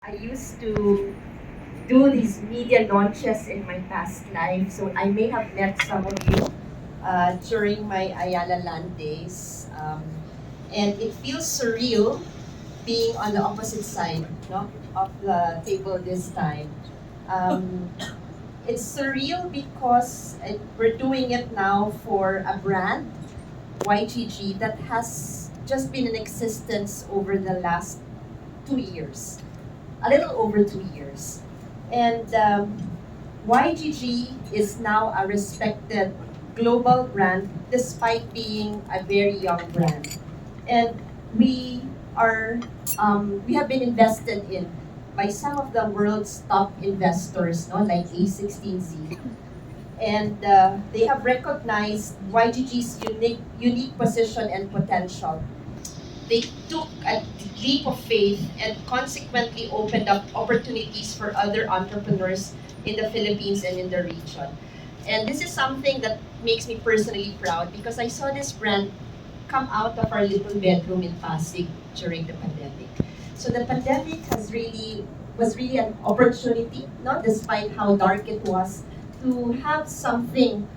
I used to do these media launches in my past life, so I may have met some of you during my Ayala Land days. And it feels surreal being on the opposite side, no, of the table this time. Um, it's surreal because we're doing it now for a brand, YGG, that has just been in existence over the last 2 years, a little over 2 years. And YGG is now a respected global brand despite being a very young brand. And we are we have been invested in by some of the world's top investors, no, like A16Z. And they have recognized YGG's unique position and potential. They took a leap of faith and consequently opened up opportunities for other entrepreneurs in the Philippines and in the region. And this is something that makes me personally proud because I saw this brand come out of our little bedroom in Pasig during the pandemic. So the pandemic was really an opportunity, not despite how dark it was, to have something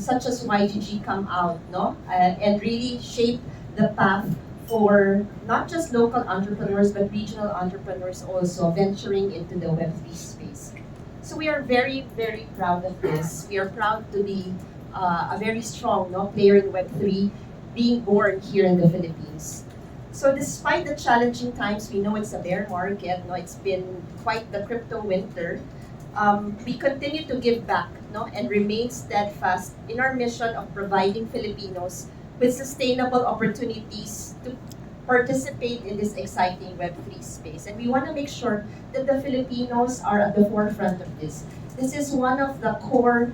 such as YGG come out, no, and really shape the path for not just local entrepreneurs but regional entrepreneurs also venturing into the Web3 space. So we are very, very proud of this. We are proud to be a very strong, no, player in Web3 being born here in the Philippines. So despite the challenging times, we know it's a bear market, no, it's been quite the crypto winter. We continue to give back, no, and remain steadfast in our mission of providing Filipinos with sustainable opportunities to participate in this exciting Web3 space. And we want to make sure that the Filipinos are at the forefront of this. This is one of the core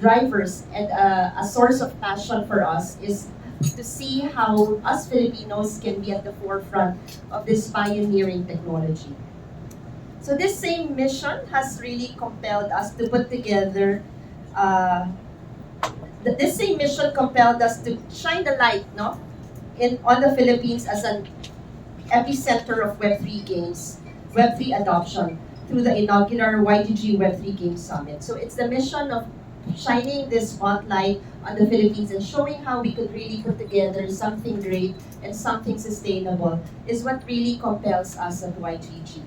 drivers and a source of passion for us is to see how us Filipinos can be at the forefront of this pioneering technology. So this same mission has really compelled us to put together this same mission compelled us to shine the light, no, on the Philippines as an epicenter of Web3 games, Web3 adoption through the inaugural YGG Web3 Games Summit. So it's the mission of shining this spotlight on the Philippines and showing how we could really put together something great and something sustainable is what really compels us at YGG.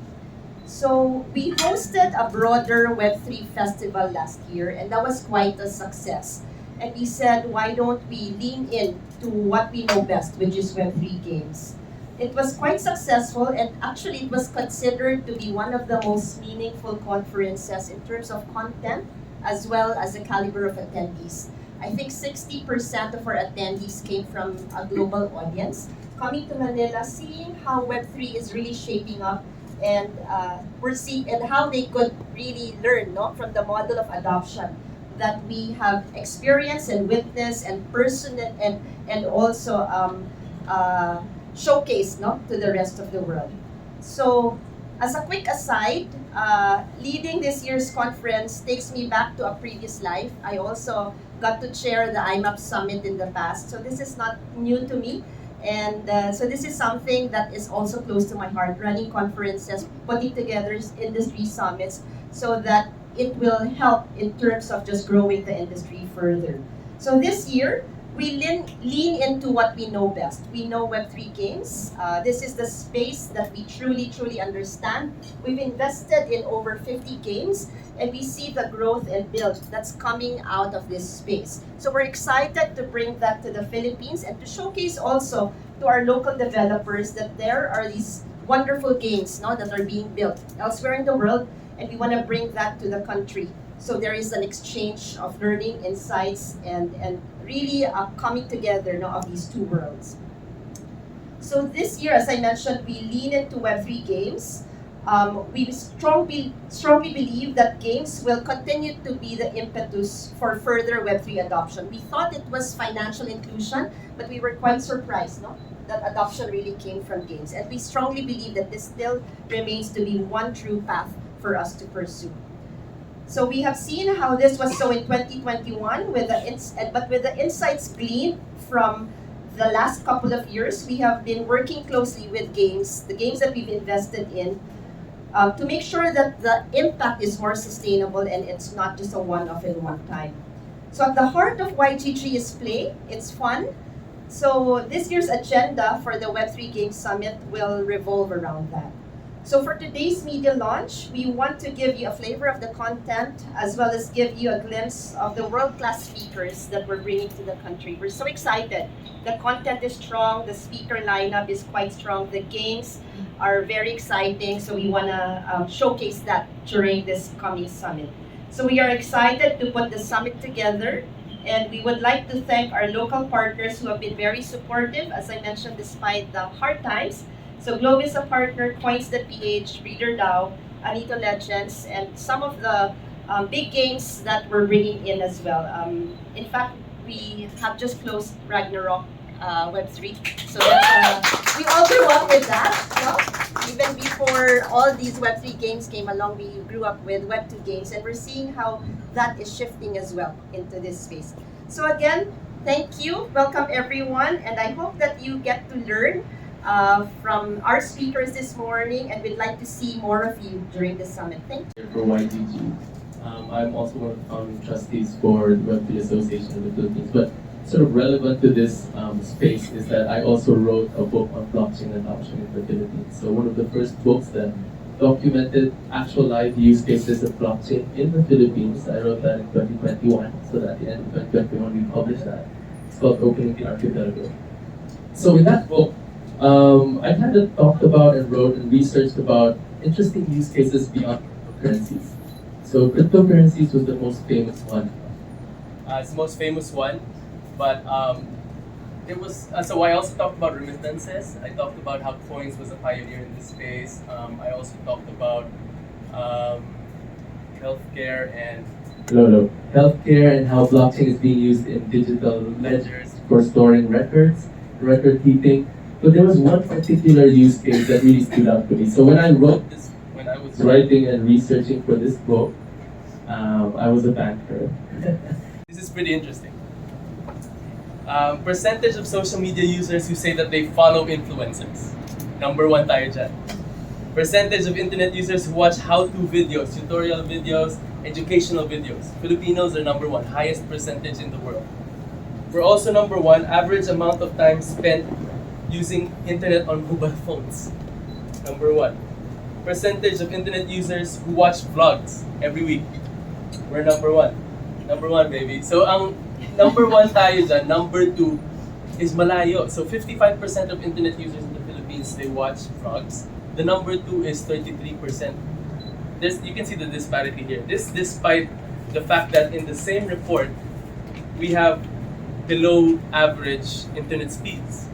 So we hosted a broader Web3 festival last year, and that was quite a success. And we said, why don't we lean in to what we know best, which is Web3 games. It was quite successful, and actually it was considered to be one of the most meaningful conferences in terms of content, as well as the caliber of attendees. I think 60% of our attendees came from a global audience, coming to Manila, seeing how Web3 is really shaping up and and how they could really learn, no, from the model of adoption that we have experienced and witnessed and personal and also showcased, no, to the rest of the world. So as a quick aside, leading this year's conference takes me back to a previous life. I also got to chair the IMAP Summit in the past, so this is not new to me. And so this is something that is also close to my heart, running conferences, putting together industry summits so that it will help in terms of just growing the industry further. So this year, we lean into what we know best. We know Web3 games. This is the space that we truly understand. We've invested in over 50 games, and we see the growth and build that's coming out of this space. So we're excited to bring that to the Philippines and to showcase also to our local developers that there are these wonderful games, no, that are being built elsewhere in the world, and we want to bring that to the country. So there is an exchange of learning, insights, and really coming together, no, of these two worlds. So this year, as I mentioned, we lean into Web3 games. We strongly believe that games will continue to be the impetus for further Web3 adoption. We thought it was financial inclusion, but we were quite surprised, no, that adoption really came from games. And we strongly believe that this still remains to be one true path for us to pursue. So we have seen how this was so in 2021 with the insights gleaned from the last couple of years, we have been working closely with games, the games that we've invested in, to make sure that the impact is more sustainable and it's not just a one-off in one time. So at the heart of YGG is play. It's fun. So this year's agenda for the Web3 Games Summit will revolve around that. So for today's media launch, we want to give you a flavor of the content as well as give you a glimpse of the world-class speakers that we're bringing to the country. We're so excited. The content is strong, the speaker lineup is quite strong, the games are very exciting, so we want to showcase that during this coming summit. So we are excited to put the summit together, and we would like to thank our local partners who have been very supportive, as I mentioned, despite the hard times. So Globe is a partner, Coins.ph, Reader DAO, Anito Legends, and some of the big games that we're bringing in as well. In fact, we have just closed Ragnarok Web3. So that's, we all grew up with that. No? Even before all these Web3 games came along, we grew up with Web2 games, and we're seeing how that is shifting as well into this space. So again, thank you. Welcome everyone, and I hope that you get to learn from our speakers this morning, and we'd like to see more of you during the summit. Thank you. For YGG. I'm also one of the founding trustees for the Web3 Association of the Philippines. But sort of relevant to this space is that I also wrote a book on blockchain adoption in the Philippines. So one of the first books that documented actual live use cases of blockchain in the Philippines. I wrote that in 2021. So at the end of 2021 we published that. It's called Opening the Archipelago. So in that book, I kind of talked about and wrote and researched about interesting use cases beyond cryptocurrencies. So cryptocurrencies was the most famous one. It's the most famous one, but it was. So I also talked about remittances. I talked about how Coins was a pioneer in this space. I also talked about healthcare and healthcare and how blockchain is being used in digital ledgers for storing records, record keeping. But there was one particular use case that really stood out to me. So when I wrote this, when I was writing and researching for this book, I was a banker. This is pretty interesting. Percentage of social media users who say that they follow influencers. Number one tayo dyan. Percentage of internet users who watch how-to videos, tutorial videos, educational videos. Filipinos are number one, highest percentage in the world. We're also number one, average amount of time spent using internet on mobile phones. Number one. Percentage of internet users who watch vlogs every week. We're number one. Number one, baby. So ang number one tayo dyan. Number two is malayo. So 55% of internet users in the Philippines, they watch vlogs. The number two is 33%. You can see the disparity here. This despite the fact that in the same report, we have below average internet speeds.